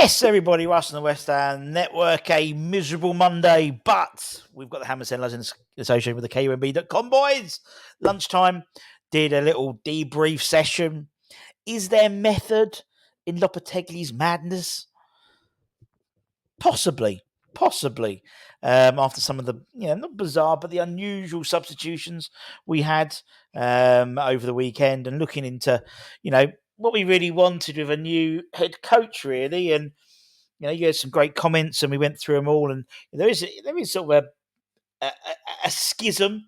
Yes, everybody, Russ and the West Ham Network, a miserable Monday, but we've got the Hammer Sellers in association with the KUMB.com boys. Lunchtime, did a little debrief session. Is there method in Lopetegui's madness? Possibly. After some of the, not bizarre, but the unusual substitutions we had over the weekend, and looking into, what we really wanted with a new head coach, really. And you had some great comments, and we went through them all. And there is sort of a schism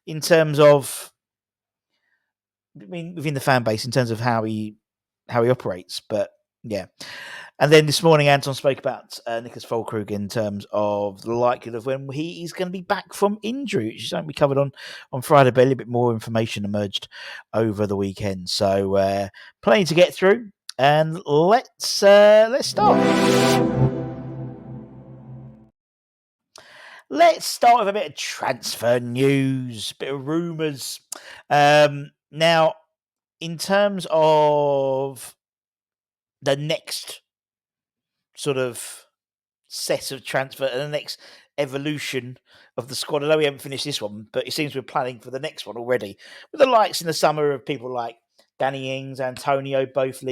in terms of, within the fan base in terms of how he operates. But yeah. And then this morning, Anton spoke about Nicholas Füllkrug in terms of the likelihood of when he is going to be back from injury, which is something we covered on Friday, but a little bit more information emerged over the weekend. So plenty to get through, and let's start. Let's start with a bit of transfer news, a bit of rumours. Now, in terms of the next sort of set of transfer and the next evolution of the squad, I know we haven't finished this one, but it seems we're planning for the next one already, with the likes in the summer of people like Danny Ings, Antonio, both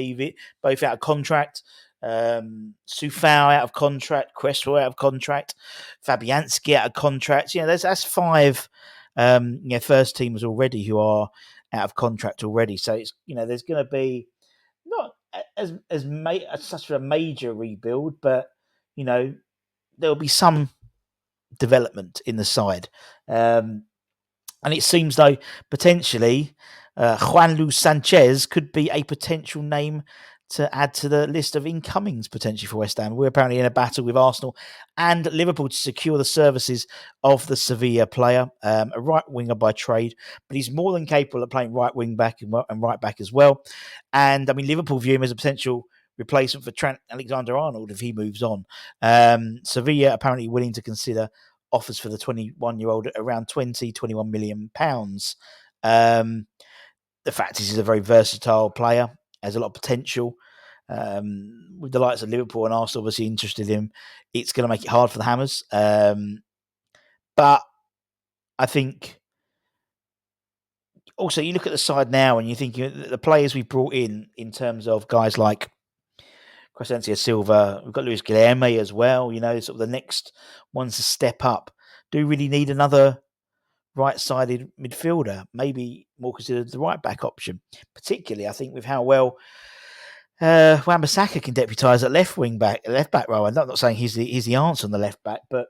both out of contract. Sufau out of contract, Cresswell out of contract, Fabianski out of contract. That's five first teamers already who are out of contract already. So it's there's going to be not as such a major rebuild, but there'll be some development in the side. And it seems though potentially Juan Luis Sanchez could be a potential name to add to the list of incomings potentially for West Ham. We're apparently in a battle with Arsenal and Liverpool to secure the services of the Sevilla player, a right winger by trade, but he's more than capable of playing right wing back and right back as well. And I mean, Liverpool view him as a potential replacement for Trent Alexander-Arnold if he moves on. Sevilla apparently willing to consider offers for the 21-year-old at around £21 million. The fact is he's a very versatile player, has a lot of potential. With the likes of Liverpool and Arsenal obviously interested in him, it's going to make it hard for the Hammers. But I think also you look at the side now and you're thinking the players we've brought in terms of guys like Crescencio Silva, we've got Luis Guilherme as well, sort of the next ones to step up. Do we really need another right-sided midfielder, maybe more considered the right-back option, particularly, I think, with how well Wan-Bissaka can deputise at left-back role. I'm not saying he's the answer on the left-back, but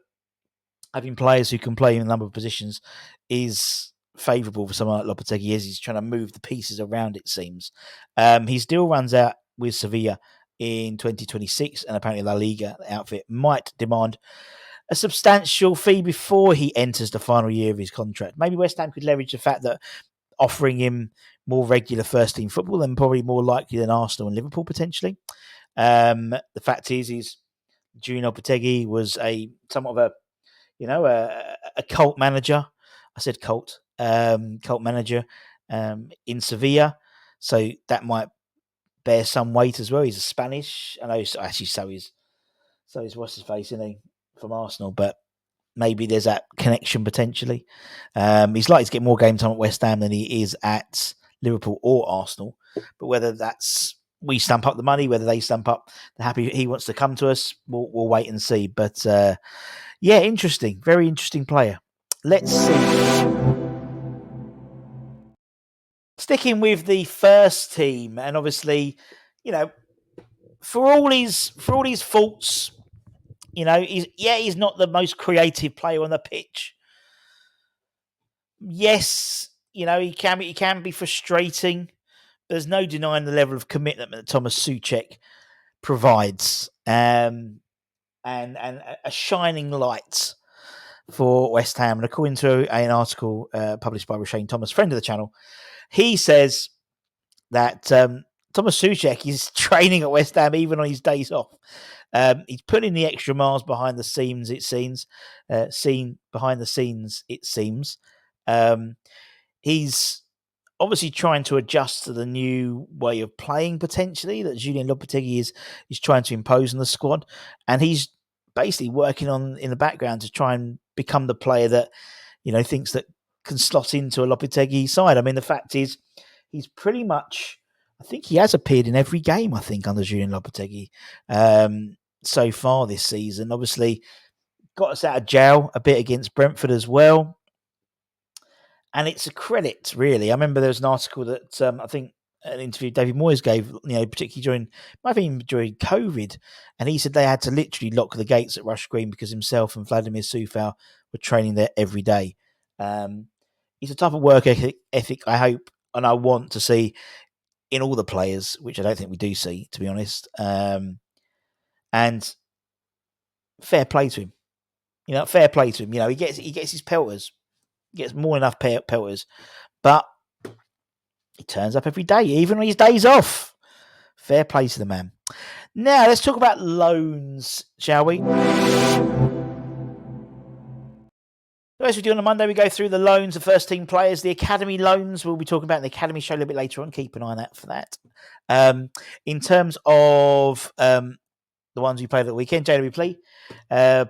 having players who can play in a number of positions is favourable for someone like Lopetegui, as he's trying to move the pieces around, it seems. He still runs out with Sevilla in 2026, and apparently La Liga outfit might demand a substantial fee before he enters the final year of his contract. Maybe West Ham could leverage the fact that offering him more regular first-team football, and probably more likely than Arsenal and Liverpool potentially. The fact is Gino Lopetegui was somewhat of a cult manager. I said cult manager in Sevilla, so that might bear some weight as well. He's a Spanish. I know actually so is what's his face, isn't he, from Arsenal, but maybe there's that connection potentially. He's likely to get more game time at West Ham than he is at Liverpool or Arsenal. But whether that's we stamp up the money, whether they stamp up the happy he wants to come to us, we'll wait and see. But interesting, very interesting player. Let's see. Sticking with the first team, and obviously, for all his faults, he's not the most creative player on the pitch. Yes, he can be frustrating. There's no denying the level of commitment that Tomas Soucek provides, and a shining light for West Ham. And according to an article published by Shane Thomas, friend of the channel, he says that Tomas Soucek is training at West Ham even on his days off. He's putting the extra miles behind the scenes, it seems. He's obviously trying to adjust to the new way of playing potentially that Julian Lopetegui is trying to impose on the squad, and he's basically working on in the background to try and become the player that thinks that can slot into a Lopetegui side. I mean, the fact is, he's pretty much. I think he has appeared in every game. I think under Julian Lopetegui so far this season. Obviously, got us out of jail a bit against Brentford as well. And it's a credit, really. I remember there was an article that I think an interview David Moyes gave, particularly during COVID, and he said they had to literally lock the gates at Rush Green because himself and Vladimir Sufal were training there every day. He's a type of work ethic I hope and I want to see in all the players, which I don't think we do see, to be honest. And fair play to him. Fair play to him. He gets his pelters. He gets more than enough pelters. But he turns up every day, even on his days off. Fair play to the man. Now, let's talk about loans, shall we? As we do on a Monday, we go through the loans of first-team players. The academy loans, we'll be talking about in the academy show a little bit later on. Keep an eye on that for that. In terms of the ones we played at the weekend, JWP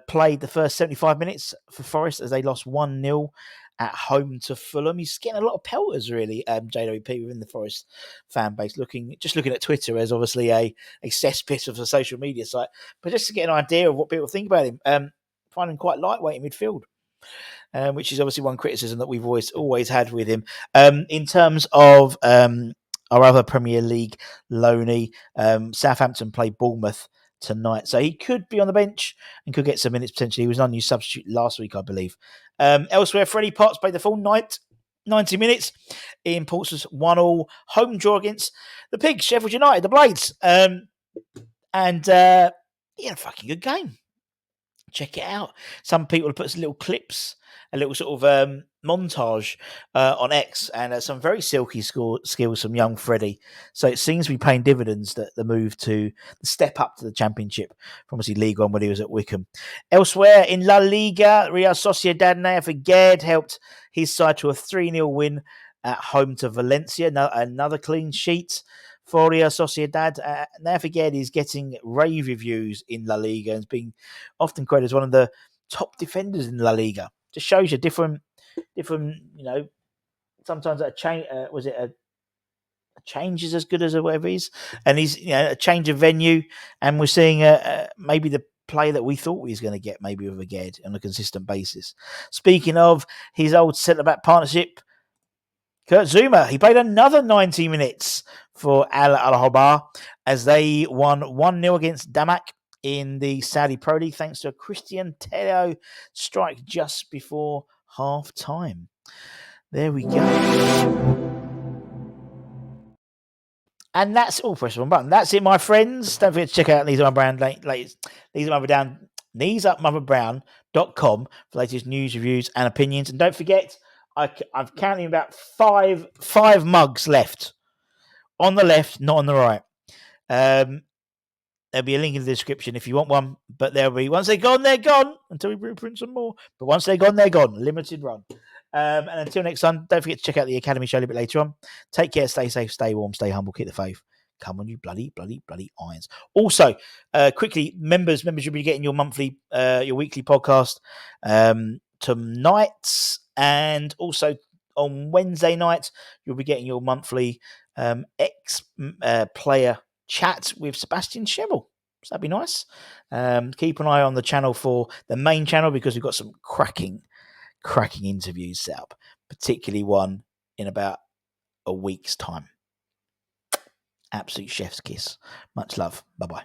played the first 75 minutes for Forest as they lost 1-0 at home to Fulham. He's getting a lot of pelters, really, JWP within the Forest fan base. Looking at Twitter as obviously a cesspit of a social media site, but just to get an idea of what people think about him, find him quite lightweight in midfield. Which is obviously one criticism that we've always had with him. In terms of our other Premier League loanee, Southampton play Bournemouth tonight, so he could be on the bench and could get some minutes potentially. He was an unused substitute last week, I believe. Elsewhere, Freddie Potts played the full 90 minutes in Portsmouth's 1-1 home draw against the Pigs, Sheffield United, the Blades, and he had a fucking good game. Check it out. Some people have put some little clips, a little sort of montage on X, and some very silky skills from young Freddie. So it seems to be paying dividends, that the move to the step up to the Championship from obviously League One when he was at Wickham. Elsewhere in La Liga, Real Sociedad Figueres helped his side to a 3-0 win at home to Valencia. Another clean sheet for Real Sociedad. Figueres is getting rave reviews in La Liga and is being often credited as one of the top defenders in La Liga. Just shows you different. Sometimes a change a change is as good as whatever is, and he's a change of venue, and we're seeing maybe the play that we thought we was going to get maybe with Figueres on a consistent basis. Speaking of his old centre back partnership, Kurt Zouma, he played another 90 minutes for Al Ahly as they won 1-0 against Damak in the Saudi Pro League thanks to a Christian Tello strike just before half time. There we go. And that's all. Press one button. That's it, my friends. Don't forget to check out These Are My Brown. TheseAreMyBrown.com for latest news, reviews, and opinions. And don't forget, I've counting about five mugs left on the left, not on the right. There'll be a link in the description if you want one, but there'll be, once they're gone until we reprint some more. But once they're gone, limited run. And until next time, don't forget to check out the Academy show a little bit later on. Take care, stay safe, stay warm, stay humble, keep the faith. Come on, you bloody irons. Also, quickly, members you'll be getting your weekly podcast tonight, and also on Wednesday night, you'll be getting your monthly ex-player chat with Sebastian Schemmel. So that'd be nice. Keep an eye on the channel for the main channel because we've got some cracking interviews set up, particularly one in about a week's time. Absolute chef's kiss. Much love. Bye-bye.